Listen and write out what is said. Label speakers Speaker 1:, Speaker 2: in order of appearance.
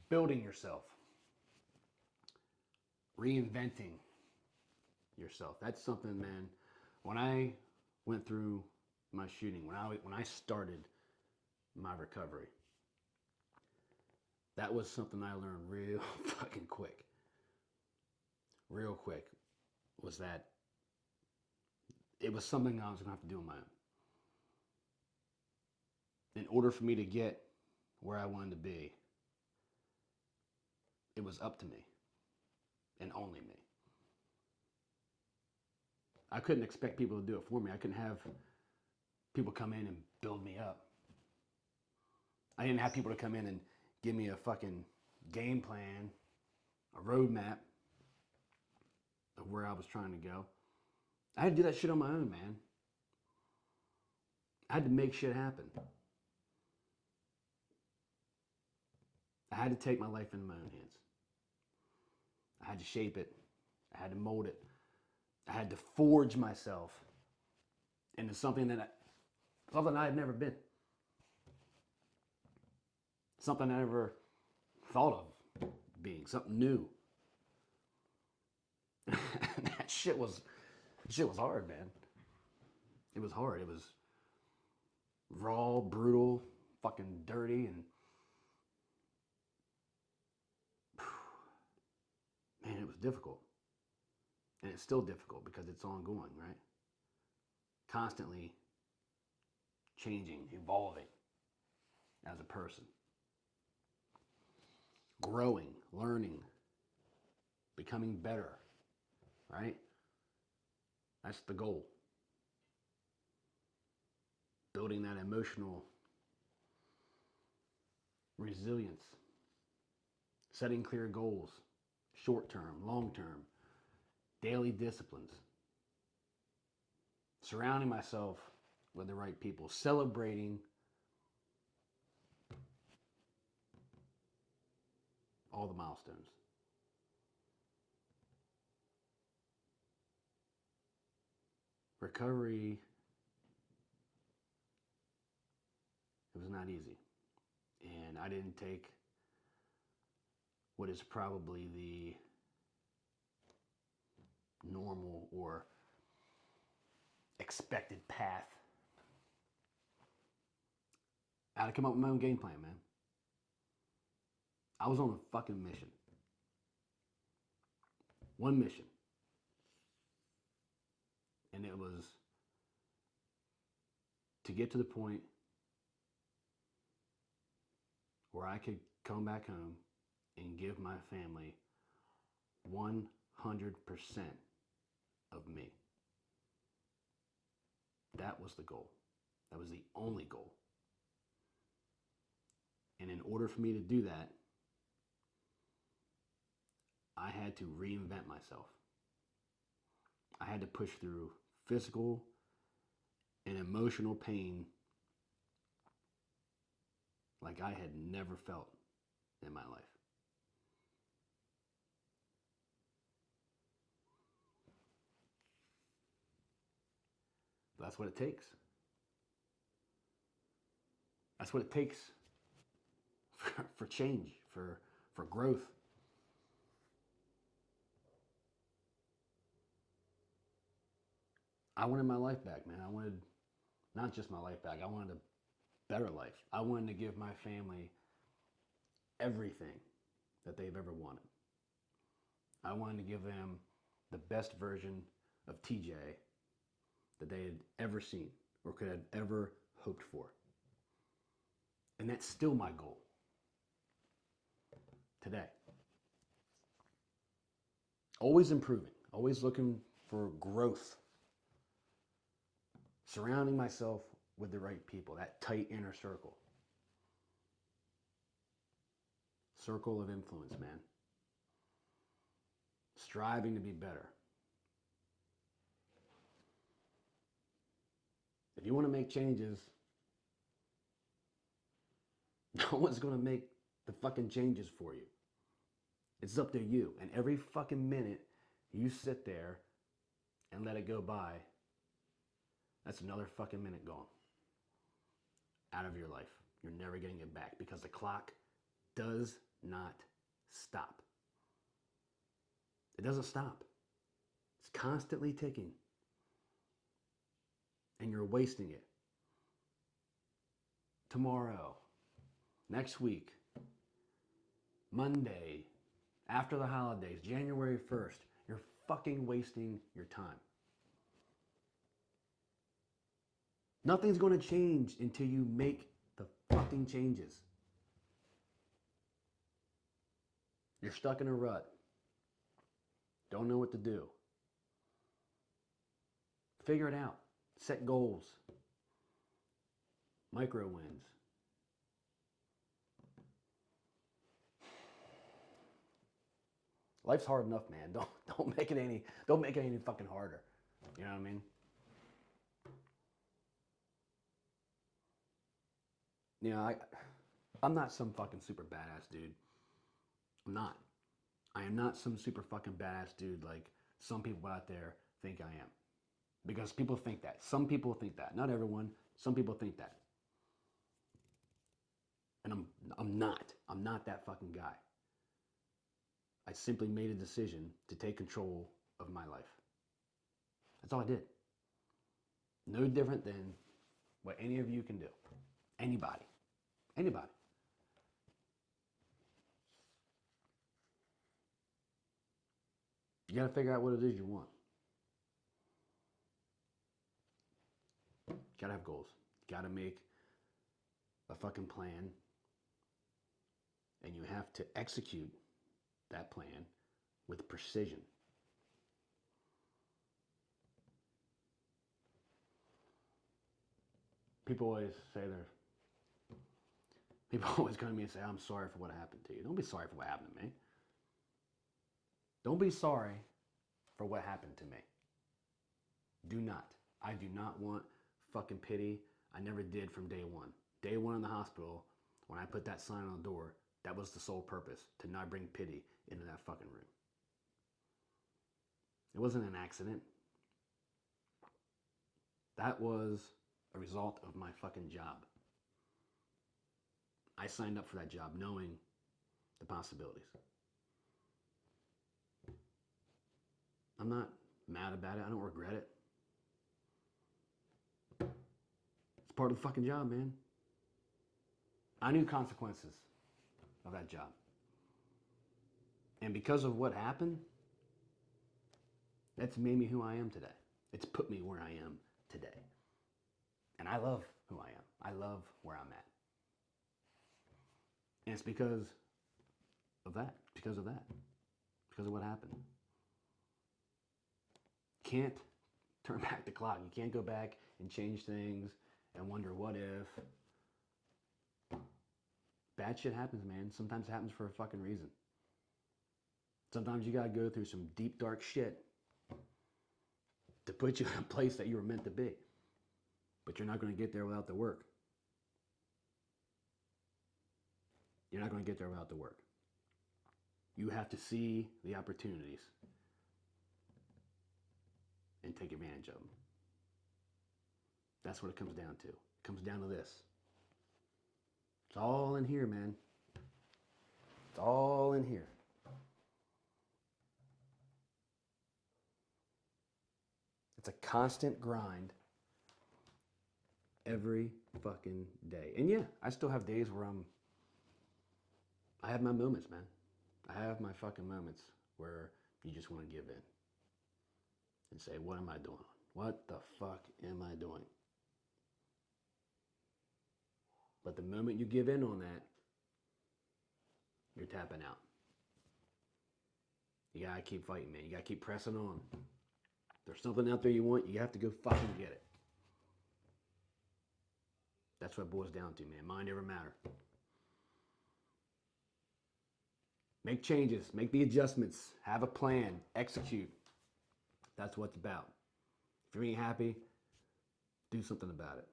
Speaker 1: building yourself, reinventing yourself. That's something, man. When I went through my shooting, when I started my recovery, that was something I learned real fucking quick. Real quick was that it was something I was gonna have to do on my own. In order for me to get where I wanted to be, it was up to me and only me. I couldn't expect people to do it for me. I couldn't have people come in and build me up. I didn't have people to come in and give me a fucking game plan, a roadmap of where I was trying to go. I had to do that shit on my own, man. I had to make shit happen. I had to take my life into my own hands. I had to shape it. I had to mold it. I had to forge myself into something I had never been. Something I never thought of being. Something new. That shit was hard, man. It was hard. It was raw, brutal, fucking dirty, and man, it was difficult. And it's still difficult because it's ongoing, right? Constantly changing, evolving as a person. Growing, learning, becoming better, right? That's the goal. Building that emotional resilience. Setting clear goals, short term, long term, daily disciplines. Surrounding myself with the right people. Celebrating all the milestones. Recovery, it was not easy. And I didn't take what is probably the normal or expected path. I had to come up with my own game plan, man. I was on a fucking mission. One mission. And it was to get to the point where I could come back home and give my family 100% of me. That was the goal. That was the only goal. And in order for me to do that, I had to reinvent myself. I had to push through physical and emotional pain like I had never felt in my life. But that's what it takes. That's what it takes for change, for growth. I wanted my life back, man. I wanted not just my life back. I wanted a better life. I wanted to give my family everything that they've ever wanted. I wanted to give them the best version of TJ that they had ever seen or could have ever hoped for. And that's still my goal today. Always improving, always looking for growth. Surrounding myself with the right people, that tight inner circle. Circle of influence, man. Striving to be better. If you want to make changes, no one's going to make the fucking changes for you. It's up to you. And every fucking minute you sit there and let it go by, that's another fucking minute gone out of your life. You're never getting it back because the clock does not stop. It doesn't stop. It's constantly ticking. And you're wasting it. Tomorrow, next week, Monday, after the holidays, January 1st, you're fucking wasting your time. Nothing's going to change until you make the fucking changes. You're stuck in a rut. Don't know what to do. Figure it out. Set goals. Micro wins. Life's hard enough, man. Don't make it any fucking harder. You know what I mean? You know, I'm not some fucking super badass dude. I'm not. I am not some super fucking badass dude like some people out there think I am. Because people think that. Some people think that. Not everyone. Some people think that. And I'm not. I'm not that fucking guy. I simply made a decision to take control of my life. That's all I did. No different than what any of you can do. Anybody. Anybody. You got to figure out what it is you want. You got to have goals. You got to make a fucking plan. And you have to execute that plan with precision. People always come to me and say, I'm sorry for what happened to you. Don't be sorry for what happened to me. Don't be sorry for what happened to me. Do not. I do not want fucking pity. I never did from day one. Day one in the hospital, when I put that sign on the door, that was the sole purpose, to not bring pity into that fucking room. It wasn't an accident. That was a result of my fucking job. I signed up for that job knowing the possibilities. I'm not mad about it. I don't regret it. It's part of the fucking job, man. I knew consequences of that job. And because of what happened, that's made me who I am today. It's put me where I am today. And I love who I am. I love where I'm at. And it's because of that. Because of what happened. Can't turn back the clock. You can't go back and change things and wonder what if. Bad shit happens, man. Sometimes it happens for a fucking reason. Sometimes you gotta go through some deep, dark shit to put you in a place that you were meant to be. But you're not gonna get there without the work. You're not gonna get there without the work. You have to see the opportunities and take advantage of them. That's what it comes down to. It comes down to this. It's all in here, man. It's all in here. It's a constant grind every fucking day. And yeah, I still have days where I have my moments, man. I have my fucking moments where you just want to give in and say, what am I doing? What the fuck am I doing? But the moment you give in on that, you're tapping out. You gotta keep fighting, man. You gotta keep pressing on. If there's something out there you want, you have to go fucking get it. That's what it boils down to, man. Mind over matter. Make changes. Make the adjustments. Have a plan. Execute. That's what it's about. If you ain't happy, do something about it.